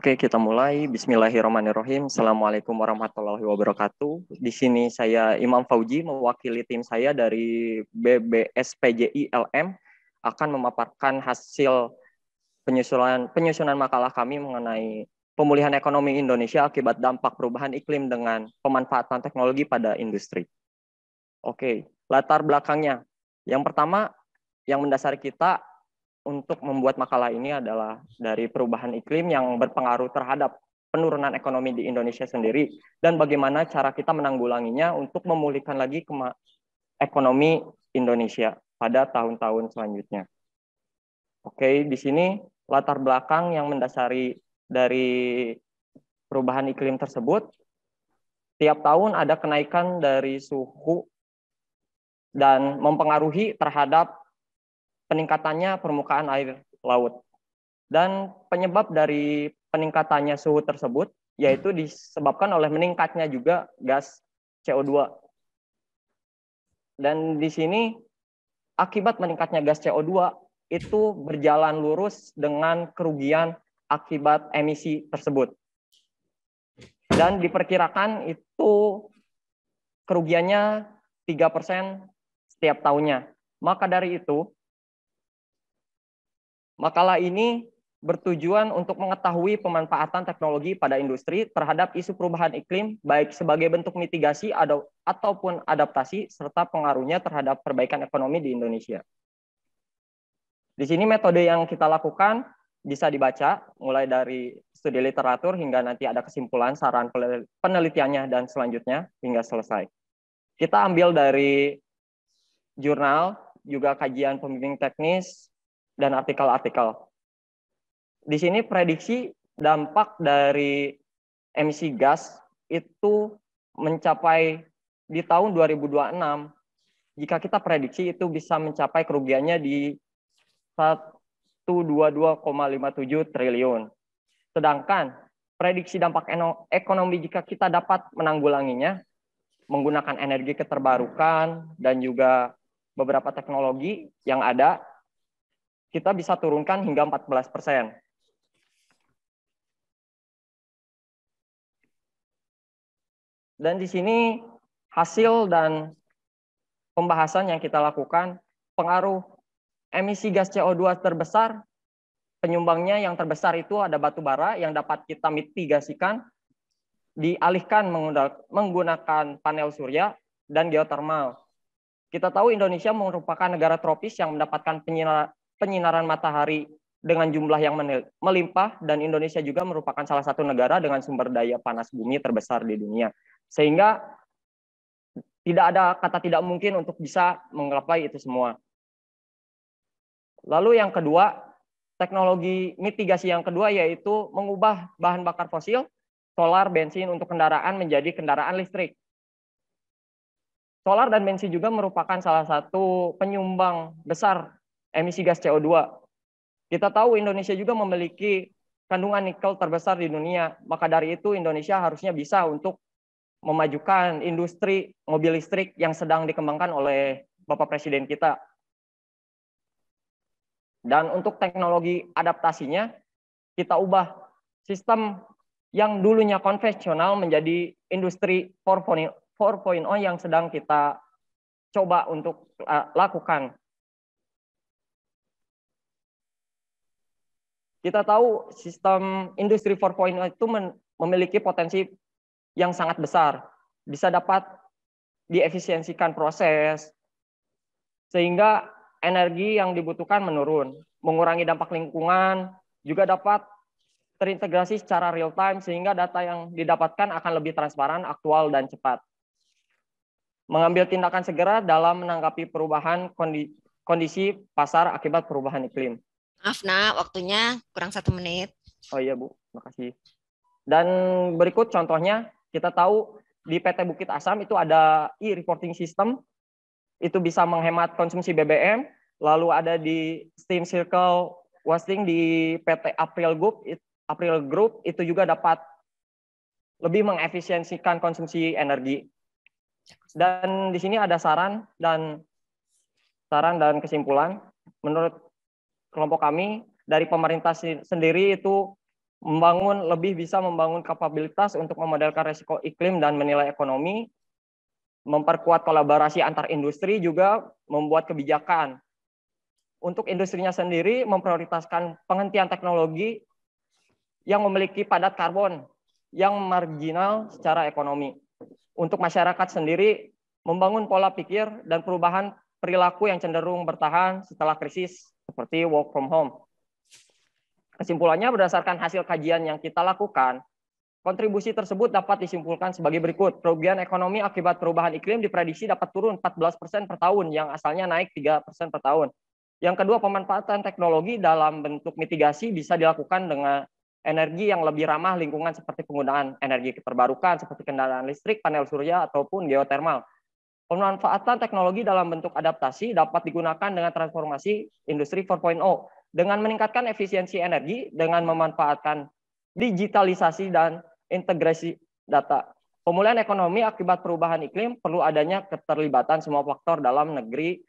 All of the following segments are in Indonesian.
Oke, kita mulai. Bismillahirrahmanirrahim. Assalamualaikum warahmatullahi wabarakatuh. Di sini saya Imam Fauji, mewakili tim saya dari BBSPJI LM, akan memaparkan hasil penyusunan makalah kami mengenai pemulihan ekonomi Indonesia akibat dampak perubahan iklim dengan pemanfaatan teknologi pada industri. Oke, latar belakangnya. Yang pertama, yang mendasari kita untuk membuat makalah ini adalah dari perubahan iklim yang berpengaruh terhadap penurunan ekonomi di Indonesia sendiri dan bagaimana cara kita menanggulanginya untuk memulihkan lagi ekonomi Indonesia pada tahun-tahun selanjutnya. Oke, di sini latar belakang yang mendasari dari perubahan iklim tersebut. Tiap tahun ada kenaikan dari suhu dan mempengaruhi terhadap peningkatannya permukaan air laut. Dan penyebab dari peningkatannya suhu tersebut yaitu disebabkan oleh meningkatnya juga gas CO2. Dan di sini akibat meningkatnya gas CO2 itu berjalan lurus dengan kerugian akibat emisi tersebut. Dan diperkirakan itu kerugiannya 3% setiap tahunnya. Maka dari itu, makalah ini bertujuan untuk mengetahui pemanfaatan teknologi pada industri terhadap isu perubahan iklim, baik sebagai bentuk mitigasi ataupun adaptasi, serta pengaruhnya terhadap perbaikan ekonomi di Indonesia. Di sini metode yang kita lakukan bisa dibaca, mulai dari studi literatur hingga nanti ada kesimpulan, saran penelitiannya, dan selanjutnya hingga selesai. Kita ambil dari jurnal, juga kajian pembimbing teknis, dan artikel-artikel. Di sini prediksi dampak dari emisi gas itu mencapai di tahun 2026, jika kita prediksi itu bisa mencapai kerugiannya di 122,57 triliun. Sedangkan prediksi dampak ekonomi jika kita dapat menanggulanginya menggunakan energi keterbarukan dan juga beberapa teknologi yang ada, kita bisa turunkan hingga 14%. Dan di sini hasil dan pembahasan yang kita lakukan, pengaruh emisi gas CO2 terbesar, penyumbangnya yang terbesar itu ada batu bara yang dapat kita mitigasikan, dialihkan menggunakan panel surya dan geotermal. Kita tahu Indonesia merupakan negara tropis yang mendapatkan penyinaran matahari dengan jumlah yang melimpah, dan Indonesia juga merupakan salah satu negara dengan sumber daya panas bumi terbesar di dunia. Sehingga tidak ada kata tidak mungkin untuk bisa menggapai itu semua. Lalu yang kedua, teknologi mitigasi yang kedua yaitu mengubah bahan bakar fosil, solar, bensin untuk kendaraan menjadi kendaraan listrik. Solar dan bensin juga merupakan salah satu penyumbang besar emisi gas CO2. Kita tahu Indonesia juga memiliki kandungan nikel terbesar di dunia, maka dari itu Indonesia harusnya bisa untuk memajukan industri mobil listrik yang sedang dikembangkan oleh Bapak Presiden kita. Dan untuk teknologi adaptasinya, kita ubah sistem yang dulunya konvensional menjadi industri 4.0 yang sedang kita coba untuk lakukan. Kita tahu sistem industri 4.0 itu memiliki potensi yang sangat besar. Bisa dapat diefisiensikan proses, sehingga energi yang dibutuhkan menurun, mengurangi dampak lingkungan, juga dapat terintegrasi secara real time, sehingga data yang didapatkan akan lebih transparan, aktual, dan cepat. Mengambil tindakan segera dalam menanggapi perubahan kondisi pasar akibat perubahan iklim. Maaf, Nak, waktunya kurang 1 menit. Oh iya, Bu. Makasih. Dan berikut contohnya, kita tahu di PT Bukit Asam itu ada e-reporting system, itu bisa menghemat konsumsi BBM, lalu ada di Steam Circle Wasting di PT April Group itu juga dapat lebih mengefisiensikan konsumsi energi. Dan di sini ada saran dan kesimpulan. Menurut kelompok kami, dari pemerintah sendiri itu bisa membangun kapabilitas untuk memodelkan risiko iklim dan menilai ekonomi, memperkuat kolaborasi antar industri, juga membuat kebijakan. Untuk industrinya sendiri, memprioritaskan penghentian teknologi yang memiliki padat karbon yang marginal secara ekonomi. Untuk masyarakat sendiri, membangun pola pikir dan perubahan perilaku yang cenderung bertahan setelah krisis, seperti work from home. Kesimpulannya, berdasarkan hasil kajian yang kita lakukan, kontribusi tersebut dapat disimpulkan sebagai berikut. Kerugian ekonomi akibat perubahan iklim diprediksi dapat turun 14% per tahun, yang asalnya naik 3% per tahun. Yang kedua, pemanfaatan teknologi dalam bentuk mitigasi bisa dilakukan dengan energi yang lebih ramah lingkungan seperti penggunaan energi terbarukan seperti kendaraan listrik, panel surya, ataupun geotermal. Pemanfaatan teknologi dalam bentuk adaptasi dapat digunakan dengan transformasi industri 4.0 dengan meningkatkan efisiensi energi dengan memanfaatkan digitalisasi dan integrasi data. Pemulihan ekonomi akibat perubahan iklim perlu adanya keterlibatan semua faktor dalam negeri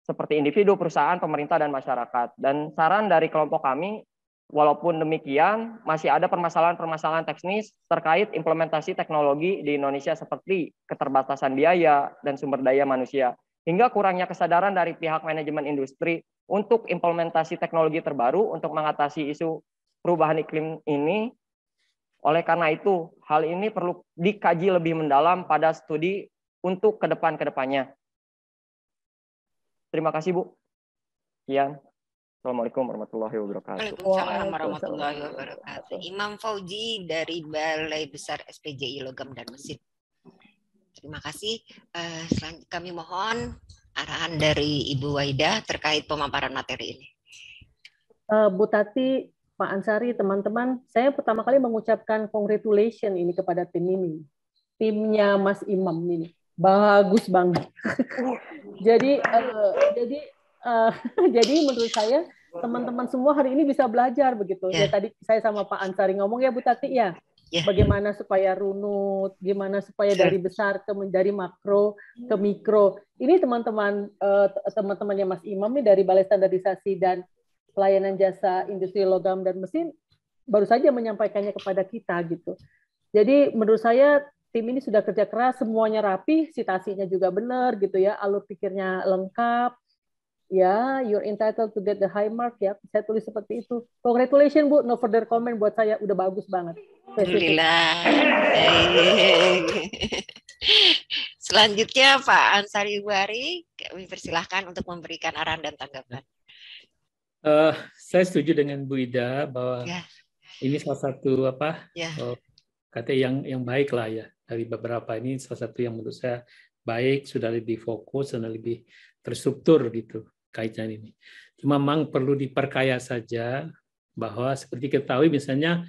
seperti individu, perusahaan, pemerintah, dan masyarakat. Dan saran dari kelompok kami, walaupun demikian, masih ada permasalahan-permasalahan teknis terkait implementasi teknologi di Indonesia seperti keterbatasan biaya dan sumber daya manusia, hingga kurangnya kesadaran dari pihak manajemen industri untuk implementasi teknologi terbaru untuk mengatasi isu perubahan iklim ini. Oleh karena itu, hal ini perlu dikaji lebih mendalam pada studi untuk kedepannya. Terima kasih, Bu. Sekian. Assalamualaikum warahmatullahi wabarakatuh. Waalaikumsalam warahmatullahi wabarakatuh. Imam Fauji dari Balai Besar SPJI Logam dan Mesin. Terima kasih. Selanjutnya kami mohon arahan dari Ibu Waida terkait pemaparan materi ini. Bu Tati, Pak Ansari, teman-teman, saya pertama kali mengucapkan congratulations ini kepada tim ini. Timnya Mas Imam ini. Bagus banget. Jadi menurut saya teman-teman semua hari ini bisa belajar begitu. Ya tadi saya sama Pak Ansari ngomong ya Bu Tati ya. Bagaimana supaya runut, gimana supaya dari besar dari makro ke mikro. Ini teman-temannya Mas Imam nih dari Balai Standarisasi dan Pelayanan Jasa Industri Logam dan Mesin baru saja menyampaikannya kepada kita gitu. Jadi menurut saya tim ini sudah kerja keras, semuanya rapi, citasinya juga benar gitu ya, alur pikirnya lengkap. Ya, you're entitled to get the high mark ya. Saya tulis seperti itu. Congratulations Bu, no further comment buat saya udah bagus banget. Alhamdulillah. Selanjutnya Pak Ansari Buhari, kami persilahkan untuk memberikan arahan dan tanggapan. Saya setuju dengan Bu Ida bahwa ini salah satu kata yang baik lah ya dari beberapa ini, salah satu yang menurut saya baik, sudah lebih fokus dan lebih terstruktur gitu kaitan ini. Cuma memang perlu diperkaya saja bahwa seperti ketahui misalnya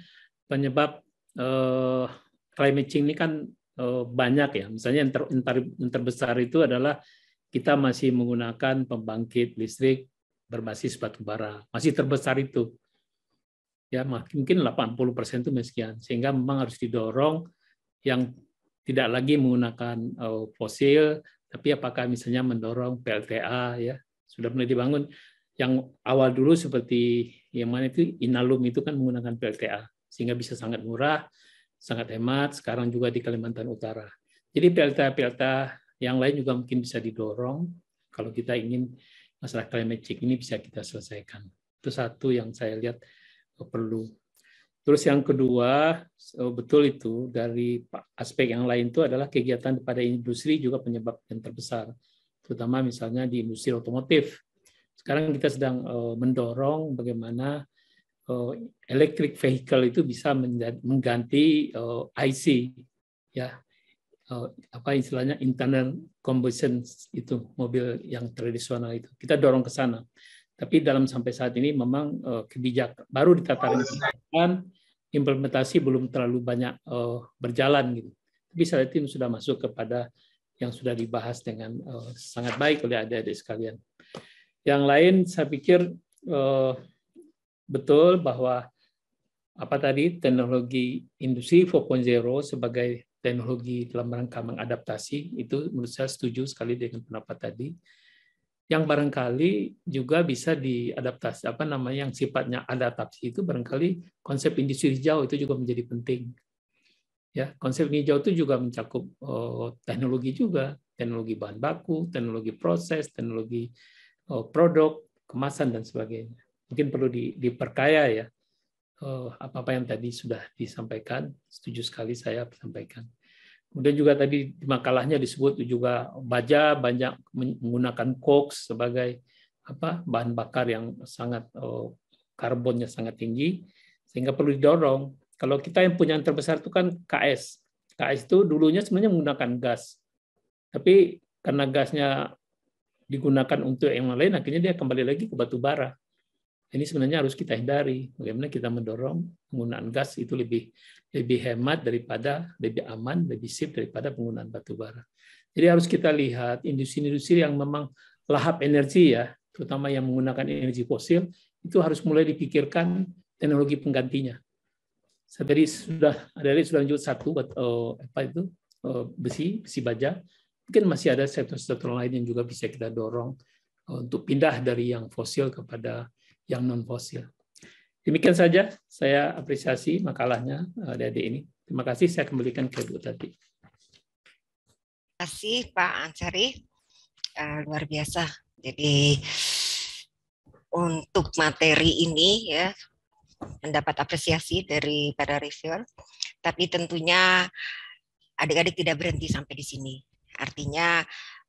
penyebab climate change ini kan banyak ya. Misalnya yang terbesar itu adalah kita masih menggunakan pembangkit listrik berbasis batu bara, masih terbesar itu. Ya, mungkin 80% itu sekian, sehingga memang harus didorong yang tidak lagi menggunakan fosil, tapi apakah misalnya mendorong PLTA ya, sudah mulai dibangun. Yang awal dulu seperti yang mana itu Inalum itu kan menggunakan PLTA, sehingga bisa sangat murah, sangat hemat, sekarang juga di Kalimantan Utara. Jadi PLTA yang lain juga mungkin bisa didorong kalau kita ingin masalah climate change ini bisa kita selesaikan. Itu satu yang saya lihat perlu. Terus yang kedua, betul itu dari aspek yang lain itu adalah kegiatan pada industri juga penyebab yang terbesar, terutama misalnya di industri otomotif. Sekarang kita sedang mendorong bagaimana electric vehicle itu bisa mengganti IC, ya, apa istilahnya internal combustion itu mobil yang tradisional itu. Kita dorong ke sana. Tapi dalam sampai saat ini memang kebijakan baru ditatakan, implementasi belum terlalu banyak berjalan gitu. Tapi saat ini sudah masuk kepada yang sudah dibahas dengan sangat baik oleh adik-adik sekalian. Yang lain saya pikir betul bahwa apa tadi teknologi industri 4.0 sebagai teknologi dalam rangka mengadaptasi itu menurut saya setuju sekali dengan pendapat tadi. yang barangkali juga bisa diadaptasi, apa namanya, yang sifatnya adaptasi itu barangkali konsep industri hijau itu juga menjadi penting. Ya, konsep hijau itu juga mencakup teknologi juga, teknologi bahan baku, teknologi proses, teknologi produk, kemasan dan sebagainya. Mungkin perlu diperkaya ya apa-apa yang tadi sudah disampaikan. Setuju sekali saya sampaikan. Kemudian juga tadi di makalahnya disebut juga baja banyak menggunakan koks sebagai bahan bakar yang sangat karbonnya sangat tinggi, sehingga perlu didorong. Kalau kita yang punya yang terbesar itu kan KS. KS itu dulunya sebenarnya menggunakan gas. Tapi karena gasnya digunakan untuk yang lain, akhirnya dia kembali lagi ke batu bara. Ini sebenarnya harus kita hindari. Bagaimana kita mendorong penggunaan gas itu lebih hemat daripada, lebih aman, lebih safe daripada penggunaan batu bara. Jadi harus kita lihat industri-industri yang memang lahap energi ya, terutama yang menggunakan energi fosil, itu harus mulai dipikirkan teknologi penggantinya. Saya tadi sudah lanjut satu besi baja. Mungkin masih ada sektor-sektor lain yang juga bisa kita dorong untuk pindah dari yang fosil kepada yang non-fosil. Demikian saja, saya apresiasi makalahnya adik-adik ini. Terima kasih, saya kembalikan ke Bu Tati. Terima kasih Pak Ansari, luar biasa. Jadi untuk materi ini ya mendapat apresiasi dari para reviewer, tapi tentunya adik-adik tidak berhenti sampai di sini. Artinya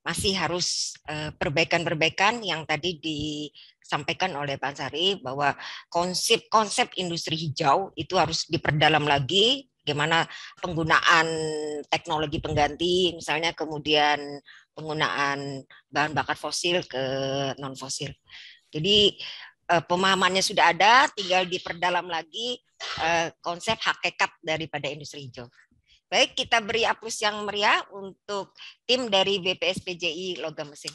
masih harus perbaikan-perbaikan yang tadi disampaikan oleh Pak Ansari, bahwa konsep industri hijau itu harus diperdalam lagi, bagaimana penggunaan teknologi pengganti, misalnya kemudian penggunaan bahan bakar fosil ke non-fosil. Jadi pemahamannya sudah ada, tinggal diperdalam lagi konsep hakikat daripada industri hijau. Baik, kita beri aplaus yang meriah untuk tim dari BPSPJI Logam Mesin.